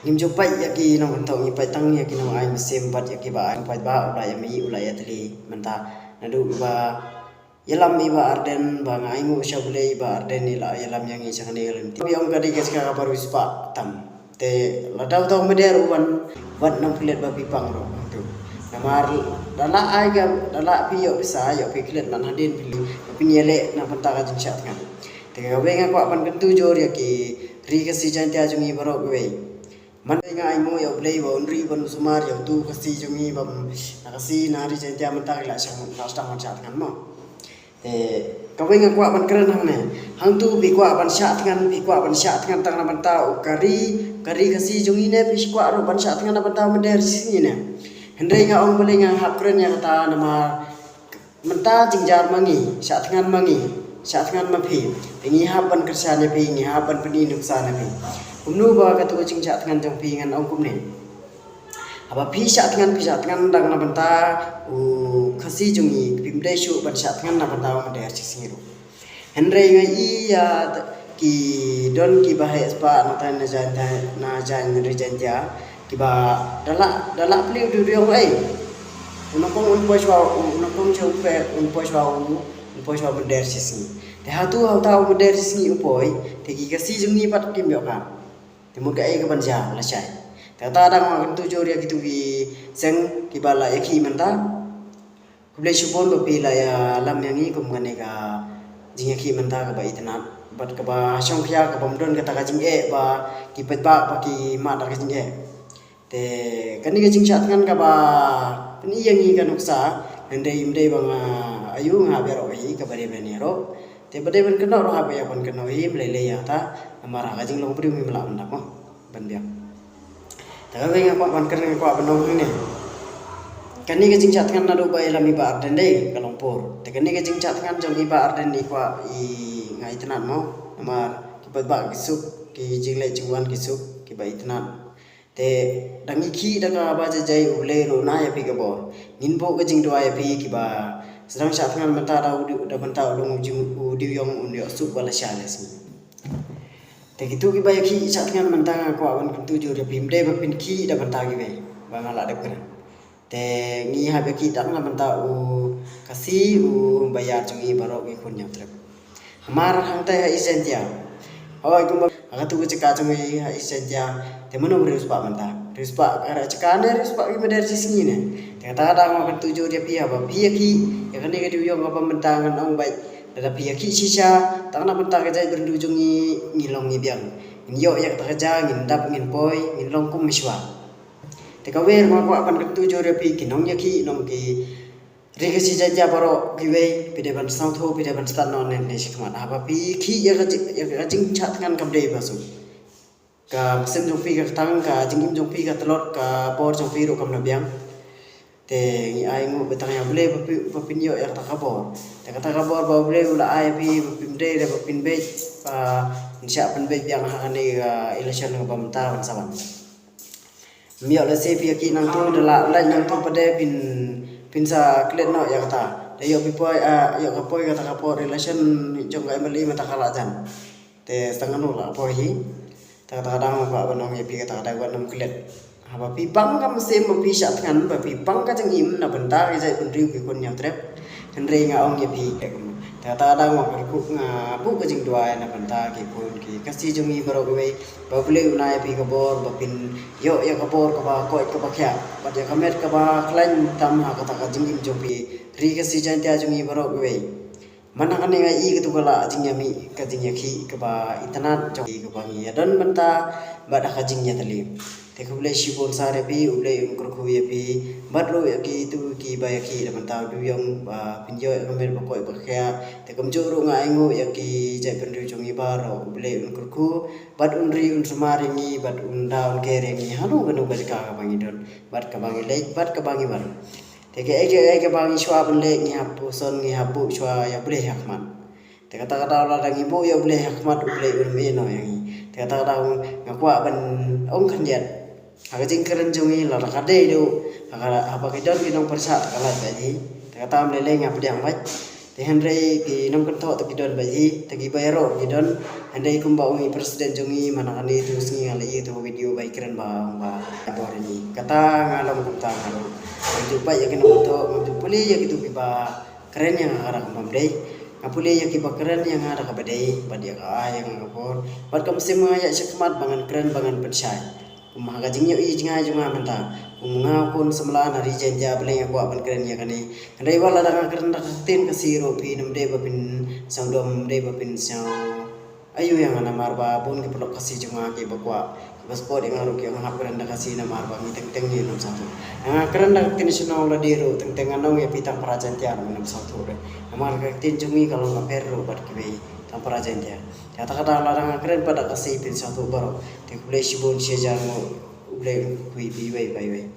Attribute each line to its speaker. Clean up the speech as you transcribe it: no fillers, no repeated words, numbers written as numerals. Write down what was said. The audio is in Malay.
Speaker 1: Nim jopai yaki nong kentong ngi tang yaki nong ai mesim bat yaki ba ai pat ba ulai mi ulai atli menta nadu ba yalam iba arden ba ngai mu shabule iba arden ila yalam yang i changani yalam ti yong kadi ges ka baru ispa tam te ladau tau meder uan wat nong pilet ba pipang ro tu namar dala ai ga dala pi yo bisa yo pi kilet man hadin pili pinyele na penta ka jinsat kan te ga wenga ko pan kentu jor yaki ri ka si jan tia jungi baro we man nga imo yo play ba unri ban sumar yo tu kasi jungi bam nakasi nari jentia mentak la sang last man chat kan mo te kawai nga kwa ban keren hang ne hang tu bi kwa ban chat kan bi kwa ban chat kan tang na ban tau kari kasi jungi ne bi kwa ro ban chat kan na ban tau mender sini ne hendai nga ong boleh nga hap keren yang ta nama menta jingjar mangi chat kan mangi chat kan mapi ngi hap ban kersane pi ngi hap ban peni nuksana pi umnu ba ka tu ching chat ngan jong pi ngan ong kum ne aba pi chat ngan dang na banta u khasi jungi pim de shu ban chat ngan na banta ma de chi singiru henre ngai i ya ki don ki ba he spa na ta na jan ri jan ja ki ba dala pli du riong ai unong un po shwa unong chau pe un po shwa ban de chi singi te ha tu ha ta ma de chi singi upoi te ki kasi jungi pat kim yo ka timur ka ke banja la chai ta dang ma tu jori gitu ki seng ki bala ki menta kuble shupon ba pila ya lam yang i kum ngane ka jinga ki menta ka ba itna bat ka ba shong khya ka bam don ka ta ka jing e ba ki pet ba ki ma ta ka jing e te kani ka jing chat kan ka ba ni yang i ka nuksa ndai bang ayu nga bero hi ka bare benero te bade ban kena ro apa ya ban kena hi mlele ya ta amara ka jing long pri mi mala ndak mo ban dia ta ga nga ban kena ko ban nong ni kani ka jing chat kan na do ba ila mi ba arden dei kalongpur te kani ka jing chat kan jong i ba arden ni kwa i ngai tenan mo amar ki ba kisuk ki jing le jingwan kisuk ki ba itnan te dangi khi da ka ba jai ule ro na ya pi ka bor nin bo ka jing do ya pi ki ba sedang saat dengan mentah dah mentah ulung udi yang undi sup bala shalas ni te gitu ki bayak ki saat dengan mentah ko awan kuntu jur bim de ba pin ki da mentah ki be ba ngala de kena te ngi ha be ki da ngala mentah u kasi u bayar jungi baro ki kun nyam trep hamar hang ta isentia oi kum aga tu ceka jungi ha isentia te mano bre uspa mentah rispa ara cekane rispa ki meder sisngi ne kata ada makan tujuh dia pia ba pia ki ya kan dia diu yang apa mentangan ong baik ada pia ki sisa tangan mentang ke jai berdujungi ngilong ngibiang nyo yak ta kerja ngindap ngin poi ngilong kum miswa te ka wer ma ko apan ke tujuh dia pi kinong ya ki nong ki rega si jaja baro ki we pide ban sang tho pide ban stan non ne sikmat apa pi ki ya ka jing chat kan kam dei basu ka sem jong pi ka tang ka jingim jong pi ka telot ka por jong pi ro kam na biang te ngi ai ngu betang ya bele bapin yo ya ta kabor te kata kabor ba bele ula ai pi bapin de de bapin be pa insya pen be yang ha ne ga election ga bam ta wan sawan mio le se pi ki nang tu de la nang tu pade pin sa klet no ya kata de yo pi poi yo ka poi kata kabor election jong ga emeli mata kala jan te setengah no la poi hi ta kata dang ba banong ya pi kata da wan nam klet haba pipang kam sem pi sat kan ba pipang ka jang im na bentar jai pendriu ki kun nyam trep henre nga ong ye pi ta ta dang ma ku nga bu ka jing dua na bentar ki kun ki kasi jung i baro we ba bule una pi ka bor ba pin yo ya ka bor ka ba ko ka ba kya ba ya ka met ka ba klain tam ha ka ta ka jing im jong pi ri kasi jan tia jung i baro we mana kan nga i ka tu kala jing ya mi ka jing ya ki ka ba itana jong ka ba ngi don benta ba da ka jing ya tali te kuble shipon sare pi uble ungkur khuye pi batlo ya ki tu ki ba ya ki da mantau du yong ba pinjo ya kamel ba koi ba kya te kamjo ru nga ingo ya ki jai pendri jongi ba ro uble ungkur khu bat unri un sumari ngi bat unda un kere ngi hanu ganu ba ka bangi don bat ka bangi le bat ka bangi bar te ke ege bangi shwa ban le ngi hapu son ngi hapu shwa ya ble hakman te kata la dangi bo ya ble hakmat uble urme no yang te kata ngakwa ban ong khanjet aga jing keren jongi la ka de do aga apa ke don kinong persa kala tadi kata am lele ngap diang bai te handai ki nam kan thok gidon bayi tagi bayaro gidon handai kumba ungi presiden jongi mana kani tu singi ala itu video baik keren ba abor ini kata ngalam kunta ngalam jumpa ya kena untuk puli ya gitu kiba keren yang arah mamdai apuli ya kiba keren yang arah kabadai badia ka yang ngapor bad kam semua ya sekmat bangan keren bangan percaya kumah gajingnya i jinga junga menta kumanga kun semla nari janja bele yang kuat keren ya kani andai wala dang keren tin kasiro pi namde babin sangdom de babin sang ayu yang ana marba pun ke pelok kasih junga ke bakwa basko dengan ruk yang hap keren kasih na marba mi teng ni nom satu nga keren dak tin sunau la diro teng anong ya pitang prajan tiar nom satu re amar ka tin jungi kalau ka perro bad ke tam prajan tiar kata-kata larang keren pada kasih pin satu baru. Tik boleh sibun sejang boleh kui bai.